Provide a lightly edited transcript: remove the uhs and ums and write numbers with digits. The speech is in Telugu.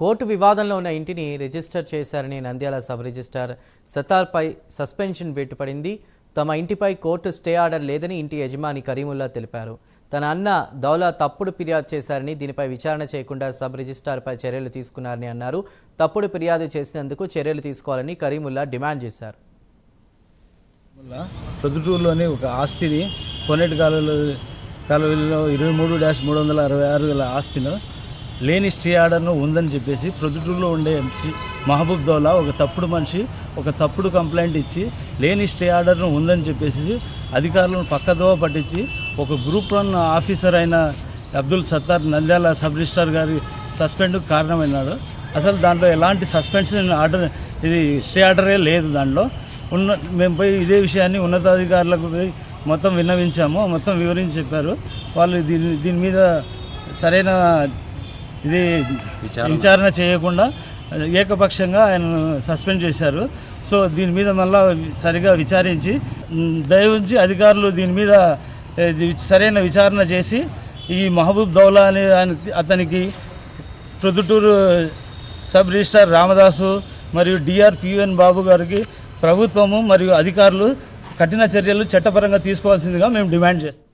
కోర్టు వివాదంలో ఉన్న ఇంటిని రిజిస్టర్ చేశారని నంద్యాల సబ్ రిజిస్ట్రార్ సత్తార్పై సస్పెన్షన్ వేటుపడింది. తమ ఇంటిపై కోర్టు స్టే ఆర్డర్ లేదని ఇంటి యజమాని కరీముల్లా తెలిపారు. తన అన్న దౌలా తప్పుడు ఫిర్యాదు చేశారని, దీనిపై విచారణ చేయకుండా సబ్ రిజిస్ట్రార్పై చర్యలు తీసుకున్నారని అన్నారు. తప్పుడు ఫిర్యాదు చేసినందుకు చర్యలు తీసుకోవాలని కరీముల్లా డిమాండ్ చేశారు. ప్రొద్దుటూరులోని ఒక ఆస్తిని కొనేటి కాలువలో 23-366 గల ఆస్తిలో లేని స్టే ఆర్డర్ను ఉందని చెప్పేసి ప్రొద్దుటూరులో ఉండే ఎంసీ మహబూబ్ దౌలా ఒక తప్పుడు మనిషి ఒక తప్పుడు కంప్లైంట్ ఇచ్చి లేని స్టే ఆర్డర్ను ఉందని చెప్పేసి అధికారులను పక్కదోవ పట్టించి ఒక గ్రూప్ 1 ఆఫీసర్ అయిన అబ్దుల్ సత్తార్ నంద్యాల సబ్ రిజిస్ట్రార్ గారి సస్పెండ్కు కారణమైనాడు. అసలు దాంట్లో ఎలాంటి సస్పెన్షన్ ఆర్డర్, ఇది స్టే ఆర్డరే లేదు. దాంట్లో మేము పోయి ఇదే విషయాన్ని ఉన్నతాధికారులకు పోయి మొత్తం విన్నవించాము. మొత్తం వివరించి చెప్పారు. వాళ్ళు దీని మీద సరైన విచారణ చేయకుండా ఏకపక్షంగా ఆయన సస్పెండ్ చేశారు. సో దీని మీద మళ్ళా సరిగా విచారించి దయవుంచి అధికారులు దీని మీద సరైన విచారణ చేసి ఈ మహబూబ్ దౌలా అనే అతనికి ప్రొద్దుటూరు సబ్ రిజిస్ట్రార్ రామదాసు మరియు డిఆర్పిఎన్ బాబు గారికి ప్రభుత్వము మరియు అధికారులు కఠిన చర్యలు చట్టపరంగా తీసుకోవాల్సిందిగా మేము డిమాండ్ చేస్తాం.